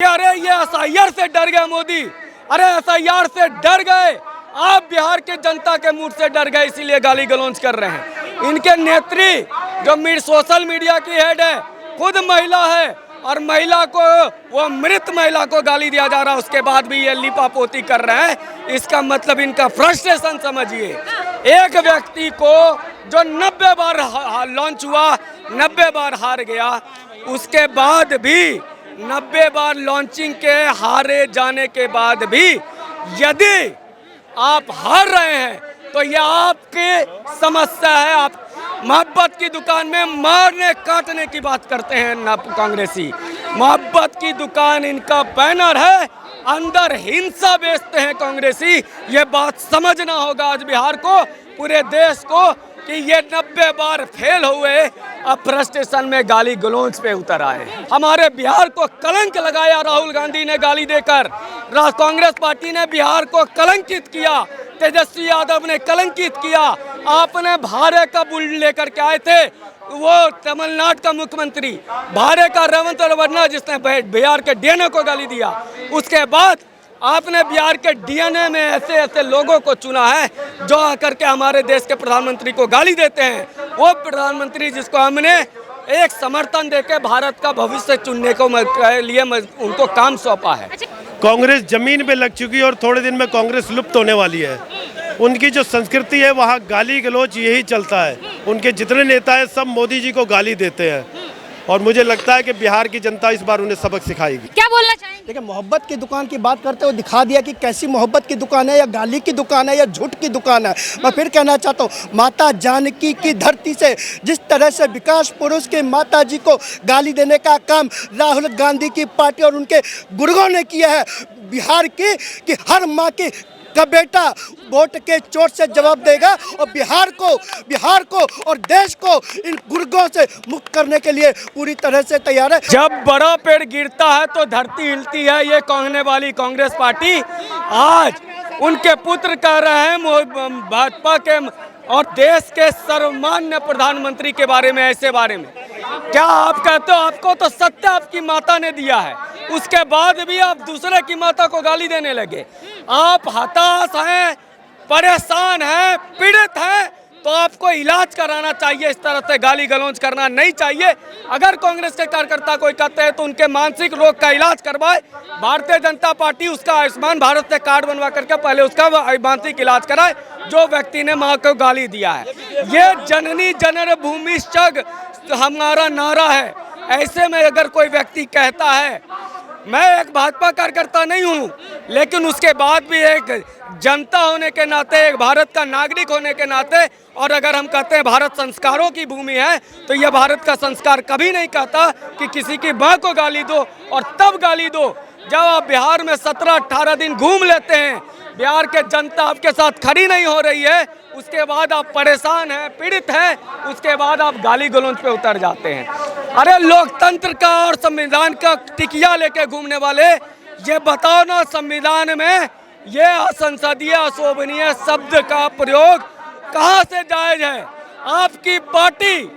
अरे ये एसआईआर से डर गए मोदी। अरे एसआईआर से डर गए आप, बिहार के जनता के मूड से डर गए, इसीलिए गाली गलौज कर रहे हैं। इनके नेत्री जो सोशल मीडिया की हेड है खुद महिला है, और महिला को, वो मृत महिला को गाली दिया जा रहा है, उसके बाद भी ये लिपापोती कर रहे हैं। इसका मतलब इनका फ्रस्ट्रेशन समझिए। एक व्यक्ति को जो 90 बार लॉन्च हुआ, 90 बार हार गया, उसके बाद भी 90 बार लॉन्चिंग के हारे जाने के बाद भी यदि आप हार रहे हैं तो यह आपकी समस्या है। आप मोहब्बत की दुकान में मारने काटने की बात करते हैं ना कांग्रेसी। मोहब्बत की दुकान इनका बैनर है, अंदर हिंसा बेचते हैं कांग्रेसी। ये बात समझना होगा आज बिहार को, पूरे देश को, कि ये 90 बार फेल हुए, अब फ्रस्ट्रेशन में गाली गलौज पे उतर आए। हमारे बिहार को कलंक लगाया राहुल गांधी ने गाली देकर, कांग्रेस पार्टी ने बिहार को कलंकित किया, तेजस्वी यादव ने कलंकित किया। आपने भारे का बुल लेकर के आए थे, वो तमिलनाडु का मुख्यमंत्री भारे का रेवंत रेड्डी, जिसने बिहार के डीएनए को गाली दिया। उसके बाद आपने बिहार के डीएनए में ऐसे ऐसे लोगों को चुना है जो आकर के हमारे देश के प्रधानमंत्री को गाली देते हैं। वो प्रधानमंत्री जिसको हमने एक समर्थन देके भारत का भविष्य चुनने को लिए उनको काम सौंपा है। कांग्रेस जमीन पे लग चुकी है और थोड़े दिन में कांग्रेस लुप्त होने वाली है। उनकी जो संस्कृति है वहाँ गाली गलौज यही चलता है। उनके जितने नेता हैं सब मोदी जी को गाली देते हैं, और मुझे लगता है कि बिहार की जनता इस बार उन्हें सबक सिखाएगी। क्या बोलना चाहेंगे? देखिए, मोहब्बत की दुकान की बात करते हुए दिखा दिया कि कैसी मोहब्बत की दुकान है, या गाली की दुकान है, या झूठ की दुकान है। मैं फिर कहना चाहता हूँ, माता जानकी की धरती से जिस तरह से विकास पुरुष के माता जी को गाली देने का काम राहुल गांधी की पार्टी और उनके गुर्गों ने किया है बिहार की, कि हर माँ की का बेटा वोट के चोट से जवाब देगा, और बिहार को और देश को इन गुर्गों से मुक्त करने के लिए पूरी तरह से तैयार है। जब बड़ा पेड़ गिरता है तो धरती हिलती है, ये कहने वाली कांग्रेस पार्टी आज उनके पुत्र कह रहे हैं भाजपा के और देश के सर्वमान्य प्रधानमंत्री के बारे में, ऐसे बारे में क्या आप कहते हो? आपको तो सत्य आपकी माता ने दिया है, उसके बाद भी आप दूसरे की माता को गाली देने लगे। आप हताश हैं, परेशान हैं, पीड़ित हैं, तो आपको इलाज कराना चाहिए। इस तरह से गाली गलौज करना नहीं चाहिए। अगर कांग्रेस के कार्यकर्ता कोई कहते हैं तो उनके मानसिक रोग का इलाज करवाए। भारतीय जनता पार्टी उसका आयुष्मान भारत से कार्ड बनवा करके पहले उसका मानसिक इलाज कराए, जो व्यक्ति ने माँ को गाली दिया है। ये जननी जन्मभूमि हमारा नारा है। ऐसे में अगर कोई व्यक्ति कहता है, मैं एक भाजपा कार्यकर्ता नहीं हूँ, लेकिन उसके बाद भी एक जनता होने के नाते, एक भारत का नागरिक होने के नाते, और अगर हम कहते हैं भारत संस्कारों की भूमि है, तो यह भारत का संस्कार कभी नहीं कहता कि किसी की माँ को गाली दो, और तब गाली दो जब आप बिहार में 17-18 दिन घूम लेते हैं, बिहार के जनता आपके साथ खड़ी नहीं हो रही है, उसके बाद आप परेशान हैं, पीड़ित हैं, उसके बाद आप गाली गलौज पे उतर जाते हैं। अरे लोकतंत्र का और संविधान का टिकिया लेके घूमने वाले, ये बताओ ना, संविधान में ये असंसदीय अशोभनीय शब्द का प्रयोग कहाँ से जायज है? आपकी पार्टी,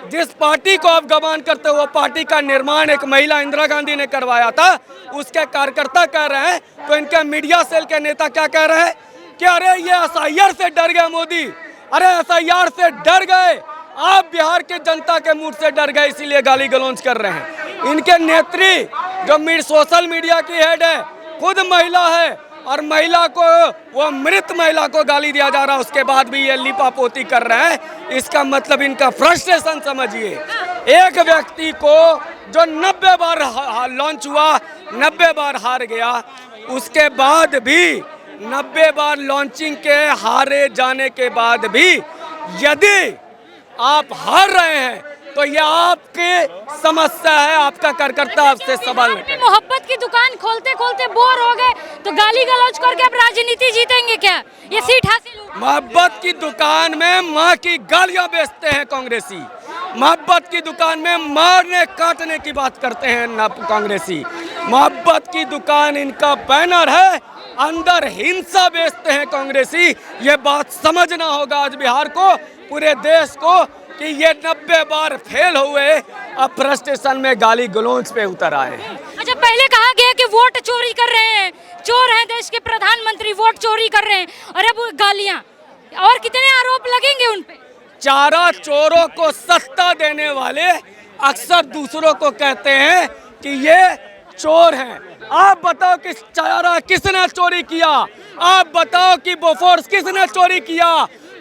जिस पार्टी को आप गमान करते हो, वो पार्टी का निर्माण एक महिला इंदिरा गांधी ने करवाया था, उसके कार्यकर्ता कह रहे हैं, तो इनके मीडिया सेल के नेता क्या कह रहे हैं कि अरे ये एसआईआर से डर गए मोदी। अरे एसआईआर से डर गए आप, बिहार के जनता के मूड से डर गए, इसीलिए गाली गलौज कर रहे हैं। इनके नेत्री जो सोशल मीडिया की हेड है खुद महिला है, और महिला को, वो मृत महिला को गाली दिया जा रहा है, उसके बाद भी ये लिपापोती कर रहे हैं। इसका मतलब इनका फ्रस्ट्रेशन समझिए। एक व्यक्ति को जो 90 बार लॉन्च हुआ, 90 बार हार गया, उसके बाद भी 90 बार लॉन्चिंग के हारे जाने के बाद भी यदि आप हार रहे हैं तो यह आपकी समस्या है। आपका कार्यकर्ता आपसे सवाल नहीं। मोहब्बत की दुकान खोलते खोलते बोर हो गए तो गाली गलौज करके अब राजनीति जीतेंगे क्या? ये सीट हासिल होगी? मोहब्बत की दुकान में माँ की गालियां बेचते हैं कांग्रेसी। मोहब्बत की दुकान में मारने काटने की बात करते हैं ना कांग्रेसी। मोहब्बत की दुकान इनका बैनर है, अंदर हिंसा बेचते हैं कांग्रेसी। ये बात समझना होगा आज बिहार को, पूरे देश को, कि ये 90 बार फेल हुए, अब फ्रस्ट्रेशन में गाली गलौज पे उतर आए। अच्छा, पहले कहा गया कि वोट चोरी कर रहे हैं, चोर हैं देश के प्रधानमंत्री, वोट चोरी कर रहे हैं, और अब गालियां और कितने आरोप लगेंगे उन पे। चारा चोरों को सस्ता देने वाले अक्सर दूसरों को कहते हैं कि ये चोर हैं। आप बताओ कि चारा किसने चोरी किया? आप बताओ कि बोफोर्स किसने चोरी किया?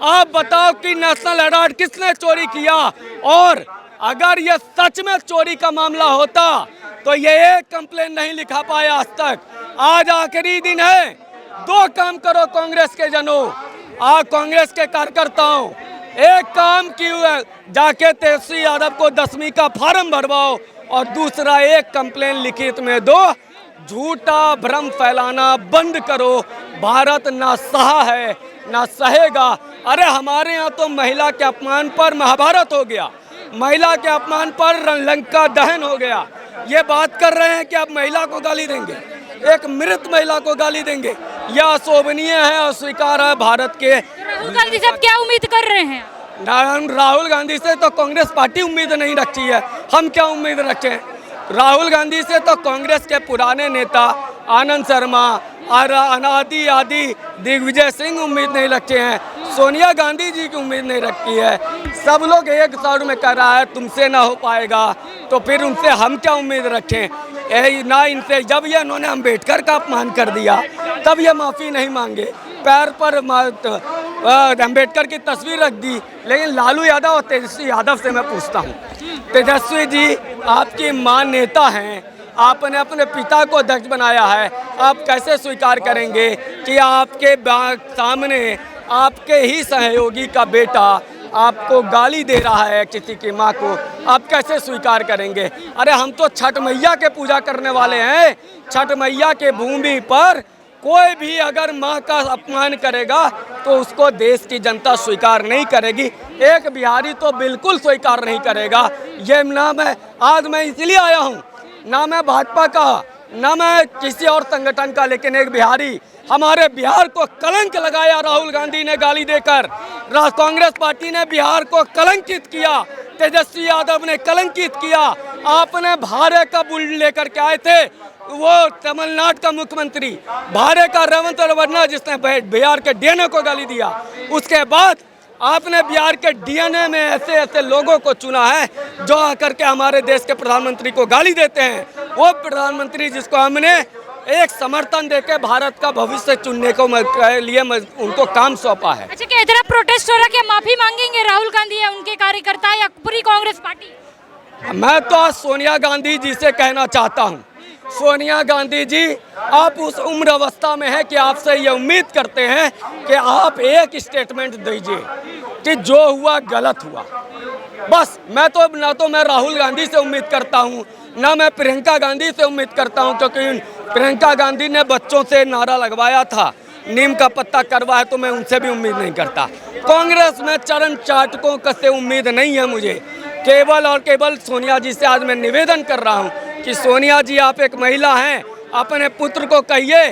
आप बताओ कि नेशनल हेराल्ड किसने चोरी किया? और अगर ये सच में चोरी का मामला होता तो ये एक कंप्लेन नहीं लिखा पाया आज तक। आज आखिरी दिन है, दो काम करो कांग्रेस के जनों, कांग्रेस के कार्यकर्ताओं, एक काम किया, जाके तेजस्वी यादव को 10वीं का फॉर्म भरवाओ, और दूसरा एक कंप्लेन लिखित में दो, झूठा भ्रम फैलाना बंद करो। भारत ना सहा है ना सहेगा। अरे हमारे यहाँ तो महिला के अपमान पर महाभारत हो गया, महिला के अपमान पर लंका दहन हो गया। ये बात कर रहे हैं कि आप महिला को गाली देंगे, एक मृत महिला को गाली देंगे, यह अशोभनीय है, अस्वीकार है भारत के। राहुल गांधी साहब क्या उम्मीद कर रहे हैं? राहुल गांधी से तो कांग्रेस पार्टी उम्मीद नहीं रखती है, हम क्या उम्मीद रखें? राहुल गांधी से तो कांग्रेस के पुराने नेता आनंद शर्मा और अनादि आदि दिग्विजय सिंह उम्मीद नहीं रखते हैं, सोनिया गांधी जी की उम्मीद नहीं रखती है। सब लोग एक साउंड में कह रहा है तुमसे ना हो पाएगा, तो फिर उनसे हम क्या उम्मीद रखें? ना इनसे, जब ये इन्होंने अम्बेडकर का अपमान कर दिया तब ये माफ़ी नहीं मांगे, पैर पर अम्बेडकर की तस्वीर रख दी। लेकिन लालू यादव और तेजस्वी यादव से मैं पूछता हूँ, तेजस्वी जी आपकी मां नेता हैं, आपने अपने पिता को अध्यक्ष बनाया है, आप कैसे स्वीकार करेंगे कि आपके सामने आपके ही सहयोगी का बेटा आपको गाली दे रहा है किसी की माँ को? आप कैसे स्वीकार करेंगे? अरे हम तो छठ मैया के पूजा करने वाले हैं, छठ मैया के भूमि पर कोई भी अगर माँ का अपमान करेगा तो उसको देश की जनता स्वीकार नहीं करेगी, एक बिहारी तो बिल्कुल स्वीकार नहीं करेगा। ये नाम है, आज मैं इसलिए आया हूँ, ना मैं भाजपा का ना मैं किसी और संगठन का, लेकिन एक बिहारी, हमारे बिहार को कलंक लगाया राहुल गांधी ने गाली देकर, कांग्रेस पार्टी ने बिहार को कलंकित किया, तेजस्वी यादव ने कलंकित किया। आपने भारे का बुल लेकर के आए थे, वो तमिलनाडु का मुख्यमंत्री भारे का रेवंत रेड्डी जिसने बिहार के डीएनए को गाली दिया, उसके बाद आपने बिहार के डीएनए में ऐसे ऐसे लोगों को चुना है जो आकर के हमारे देश के प्रधानमंत्री को गाली देते हैं। वो प्रधानमंत्री जिसको हमने एक समर्थन देके भारत का भविष्य चुनने को लिए उनको काम सौंपा है। अच्छा, क्या इतना प्रोटेस्ट हो रहा है, क्या माफी मांगेंगे राहुल गांधी या उनके कार्यकर्ता या पूरी कांग्रेस पार्टी? मैं तो आज सोनिया गांधी जी से कहना चाहता हूँ, सोनिया गांधी जी आप उस उम्र अवस्था में है कि आपसे ये उम्मीद करते हैं कि आप एक स्टेटमेंट दीजिए कि जो हुआ गलत हुआ। बस मैं तो ना तो मैं राहुल गांधी से उम्मीद करता हूँ, ना मैं प्रियंका गांधी से उम्मीद करता हूँ, क्योंकि प्रियंका गांधी ने बच्चों से नारा लगवाया था, नीम का पत्ता करवाया, तो मैं उनसे भी उम्मीद नहीं करता। कांग्रेस में चरण चाटकों का से उम्मीद नहीं है मुझे, केवल और केवल सोनिया जी से आज मैं निवेदन कर रहा हूँ कि सोनिया जी आप एक महिला हैं, अपने पुत्र को कहिए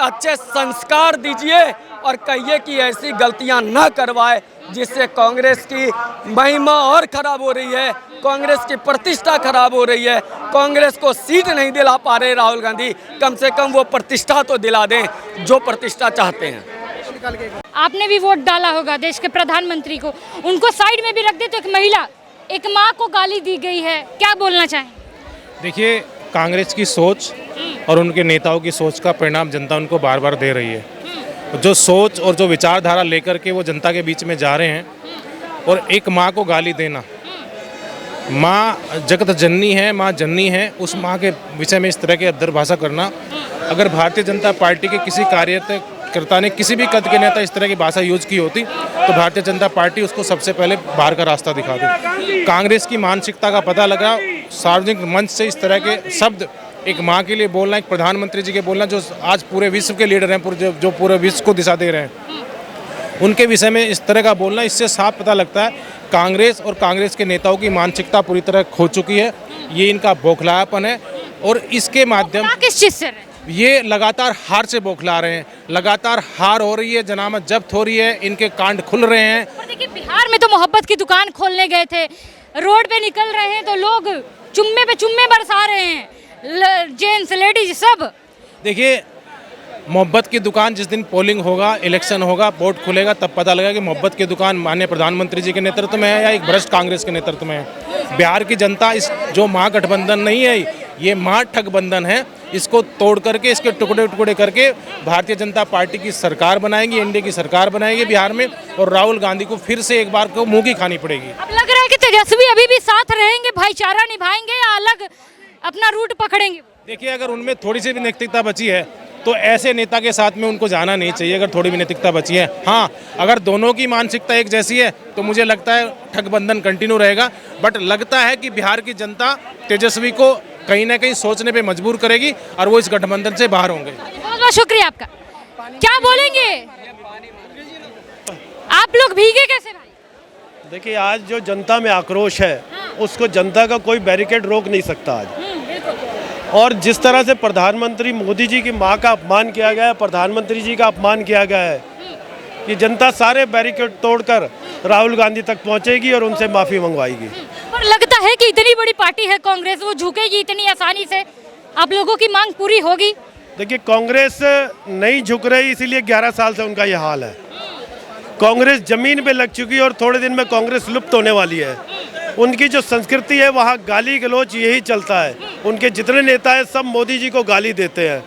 अच्छे संस्कार दीजिए और कहिए कि ऐसी गलतियां न करवाए जिससे कांग्रेस की महिमा और खराब हो रही है, कांग्रेस की प्रतिष्ठा खराब हो रही है। कांग्रेस को सीट नहीं दिला पा रहे राहुल गांधी, कम से कम वो प्रतिष्ठा तो दिला दें जो प्रतिष्ठा चाहते हैं। आपने भी वोट डाला होगा देश के प्रधानमंत्री को, उनको साइड में भी रख दे तो एक महिला, एक माँ को गाली दी गई है, क्या बोलना चाहें? देखिए, कांग्रेस की सोच और उनके नेताओं की सोच का परिणाम जनता उनको बार बार दे रही है। जो सोच और जो विचारधारा लेकर के वो जनता के बीच में जा रहे हैं, और एक माँ को गाली देना, माँ जगत जननी है, माँ जननी है, उस माँ के विषय में इस तरह के अभद्र भाषा करना, अगर भारतीय जनता पार्टी के किसी कार्यकर्ता ने, किसी भी कद के नेता इस तरह की भाषा यूज की होती तो भारतीय जनता पार्टी उसको सबसे पहले बाहर का रास्ता दिखा दी। कांग्रेस की मानसिकता का पता लगा, सार्वजनिक मंच से इस तरह के शब्द एक माँ के लिए बोलना, एक प्रधानमंत्री जी के बोलना जो आज पूरे विश्व के लीडर हैं, जो पूरे विश्व को दिशा दे रहे हैं, उनके विषय में इस तरह का बोलना, इससे साफ पता लगता है कांग्रेस और कांग्रेस के नेताओं की मानसिकता पूरी तरह खो चुकी है। ये इनका बौखलायापन है, और इसके माध्यम किस चीज से ये लगातार हार से बौखला रहे हैं, लगातार हार हो रही है, जनामत जब्त हो रही है, इनके कांड खुल रहे हैं। और देखिए, बिहार में तो मोहब्बत की दुकान खोलने गए थे, रोड पे निकल रहे हैं तो लोग चुम्मे पे चुम्मे बरसा रहे हैं, जेंट्स लेडीज सब। देखिए, मोहब्बत की दुकान जिस दिन पोलिंग होगा, इलेक्शन होगा, वोट खुलेगा, तब पता लगेगा कि मोहब्बत की दुकान माननीय प्रधानमंत्री जी के नेतृत्व में है या एक भ्रष्ट कांग्रेस के नेतृत्व में है। बिहार की जनता इस जो महागठबंधन नहीं है, ये महाठगबंधन है, इसको तोड़ करके, इसके टुकड़े टुकड़े करके भारतीय जनता पार्टी की सरकार बनाएगी, एनडीए की सरकार बनाएगी बिहार में, और राहुल गांधी को फिर से एक बार को मुंह की खानी पड़ेगी। अब लग रहा है कि तेजस्वी अभी भी साथ रहेंगे, भाईचारा निभाएंगे या अलग अपना रूट पकड़ेंगे? देखिए, अगर उनमें थोड़ी सी भी नैतिकता बची है तो ऐसे नेता के साथ में उनको जाना नहीं चाहिए, अगर थोड़ी भी नैतिकता बची है। हाँ, अगर दोनों की मानसिकता एक जैसी है तो मुझे लगता है ठगबंधन कंटिन्यू रहेगा, बट लगता है कि बिहार की जनता तेजस्वी को कहीं ना कहीं सोचने पे मजबूर करेगी और वो इस गठबंधन से बाहर होंगे। बहुत बहुत शुक्रिया आपका। क्या बोलेंगे आप लोग, भीगे कैसे भाई? देखिए, आज जो जनता में आक्रोश है उसको जनता का कोई बैरिकेड रोक नहीं सकता आज। और जिस तरह से प्रधानमंत्री मोदी जी की मां का अपमान किया गया है, प्रधानमंत्री जी का अपमान किया गया है, कि जनता सारे बैरिकेड तोड़कर राहुल गांधी तक पहुंचेगी और उनसे माफ़ी मंगवाएगी। पर लगता है कि इतनी बड़ी पार्टी है कांग्रेस, वो झुकेगी इतनी आसानी से? आप लोगों की मांग पूरी होगी? देखिए, कांग्रेस नहीं झुक रही, इसीलिए 11 साल से उनका ये हाल है। कांग्रेस जमीन पे लग चुकी है और थोड़े दिन में कांग्रेस लुप्त होने वाली है। उनकी जो संस्कृति है वहाँ गाली गलौज यही चलता है। उनके जितने नेता हैं सब मोदी जी को गाली देते हैं,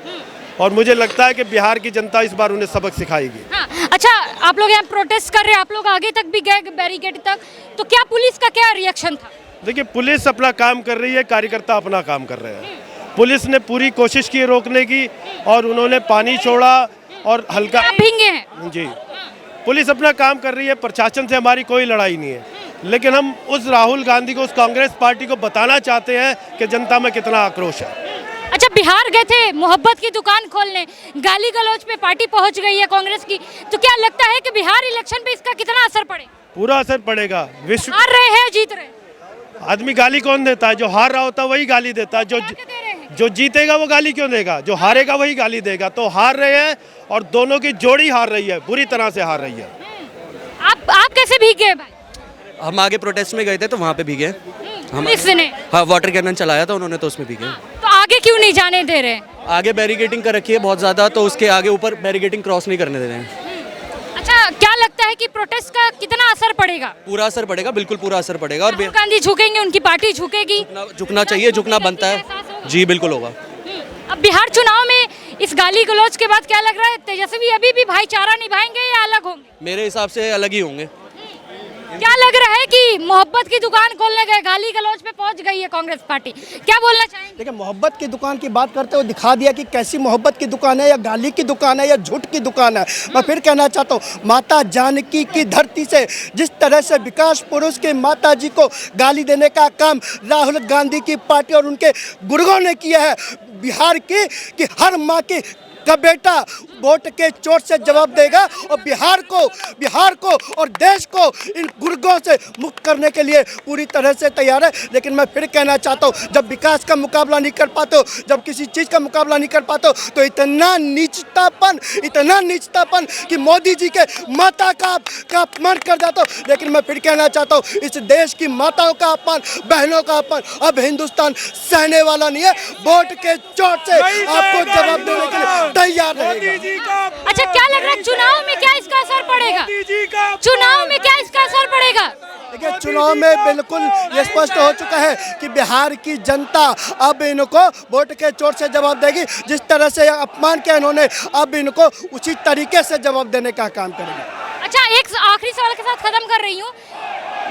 और मुझे लगता है कि बिहार की जनता इस बार उन्हें सबक सिखाएगी। हाँ, अच्छा, आप लोग यहाँ प्रोटेस्ट कर रहे हैं, आप लोग आगे तक भी गए बैरिकेड तक, तो क्या पुलिस का क्या रिएक्शन था? देखिए, पुलिस अपना काम कर रही है, कार्यकर्ता अपना काम कर रहे हैं। पुलिस ने पूरी कोशिश की रोकने की, और उन्होंने पानी छोड़ा और हल्का आप भीगे हैं? जी, पुलिस अपना काम कर रही है, प्रशासन से हमारी कोई लड़ाई नहीं है, लेकिन हम उस राहुल गांधी को, उस कांग्रेस पार्टी को बताना चाहते हैं कि जनता में कितना आक्रोश है। अच्छा, बिहार गए थे मोहब्बत की दुकान खोलने, गाली गलौज पे पार्टी पहुंच गई है कांग्रेस की, तो क्या लगता है कि बिहार इलेक्शन पे इसका कितना असर पड़ेगा? पूरा असर पड़ेगा। विश्व हार रहे हैं, जीत रहे हैं? आदमी गाली कौन देता है? जो हार रहा होता है वही गाली देता है। जो जीतेगा वो गाली क्यों देगा? जो हारेगा वही गाली देगा। तो हार रहे हैं, और दोनों की जोड़ी हार रही है, बुरी तरह से हार रही है। आप कैसे भीग गए भाई? हम आगे प्रोटेस्ट में गए थे तो वहाँ पे भीगे। पुलिस ने? हाँ, वाटर कैनन चलाया था उन्होंने, तो उसमें भीगे। तो आगे क्यों नहीं जाने दे रहे? आगे बैरिकेडिंग कर रखी है बहुत ज़्यादा, तो उसके आगे ऊपर बैरिकेडिंग क्रॉस नहीं करने दे रहे हैं। अच्छा, क्या लगता है कि प्रोटेस्ट का कितना असर पड़ेगा? पूरा असर पड़ेगा, बिल्कुल पूरा असर पड़ेगा। और राहुल गांधी झुकेंगे, उनकी पार्टी झुकेगी? झुकना चाहिए, झुकना बनता है जी, बिल्कुल होगा। अब बिहार चुनाव में इस गाली गलौज के बाद क्या लग रहा है, तेजस्वी अभी भी भाईचारा निभाएंगे या अलग होंगे? मेरे हिसाब से अलग ही होंगे। क्या लग रहा है कि मोहब्बत की दुकान खोलने गए, गाली गलौज पे पहुंच गई है कांग्रेस पार्टी, क्या बोलना चाहेंगे? देखिए, मोहब्बत की दुकान की बात करते हुए दिखा दिया कि कैसी मोहब्बत की दुकान है, या गाली की दुकान है, या झूठ की दुकान है। मैं फिर कहना चाहता हूँ, माता जानकी की धरती से जिस तरह से विकास पुरुष के माता जी को गाली देने का काम राहुल गांधी की पार्टी और उनके गुर्गों ने किया है बिहार की, कि हर माँ की का बेटा वोट के चोट से जवाब देगा, और बिहार को और देश को इन गुर्गों से मुक्त करने के लिए पूरी तरह से तैयार है। लेकिन मैं फिर कहना चाहता हूँ, जब विकास का मुकाबला नहीं कर पाते हो, जब किसी चीज़ का मुकाबला नहीं कर पाते हो, तो इतना नीचतापन कि मोदी जी के माता का अपमान कर जाता हो। लेकिन मैं फिर कहना चाहता हूँ, इस देश की माताओं का अपमान, बहनों का अपमान अब हिंदुस्तान सहने वाला नहीं है। वोट के चोट से आपको जवाब देने के लिए तैयार रहेगा। अच्छा, क्या लग रहा है चुनाव में क्या इसका असर पड़ेगा? चुनाव में क्या इसका असर पड़ेगा? देखिए, चुनाव में बिल्कुल ये स्पष्ट हो चुका है कि बिहार की जनता अब इनको वोट के चोट से जवाब देगी। जिस तरह से अपमान किया इन्होंने, अब इनको उसी तरीके से जवाब देने का काम करेंगे। अच्छा, एक आखिरी सवाल के साथ खत्म कर रही हूँ।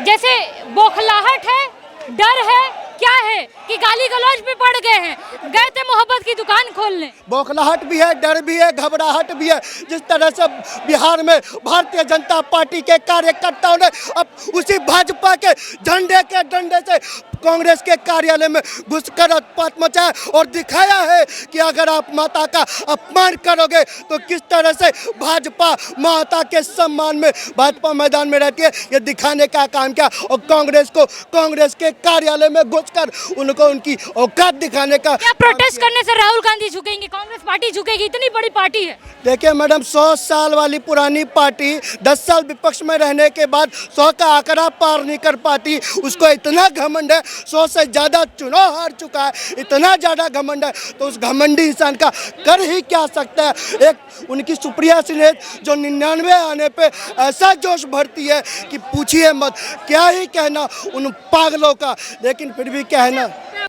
जैसे बौखलाहट है, डर है, क्या है कि गाली गलौज पे पड़ गए हैं, गए थे मोहब्बत की दुकान खोलने? बौखलाहट भी है, डर भी है, घबराहट भी है। जिस तरह से बिहार में भारतीय जनता पार्टी के कार्यकर्ताओं ने अब उसी भाजपा के झंडे के डंडे से कांग्रेस के कार्यालय में घुसकर उत्पात मचाया और दिखाया है कि अगर आप माता का अपमान करोगे तो किस तरह से भाजपा माता के सम्मान में भाजपा मैदान में रहती है, ये दिखाने का काम किया। और कांग्रेस के कार्यालय में घुसकर उनको उनकी औकात दिखाने का। क्या प्रोटेस्ट करने से राहुल गांधी झुकेंगे, कांग्रेस पार्टी झुकेगी? इतनी बड़ी पार्टी है। देखिए मैडम, 100 साल वाली पुरानी पार्टी 10 साल विपक्ष में रहने के बाद 100 का आंकड़ा पार नहीं कर पाती। उसको इतना घमंड है, 100 से ज़्यादा चुनाव हार चुका है, इतना ज़्यादा घमंड है, तो उस घमंडी इंसान का कर ही क्या सकता है। एक उनकी सुप्रिया सिन्हा जो 99 आने पे ऐसा जोश भरती है कि पूछिए मत, क्या ही कहना उन पागलों का। लेकिन फिर भी क्या है ना,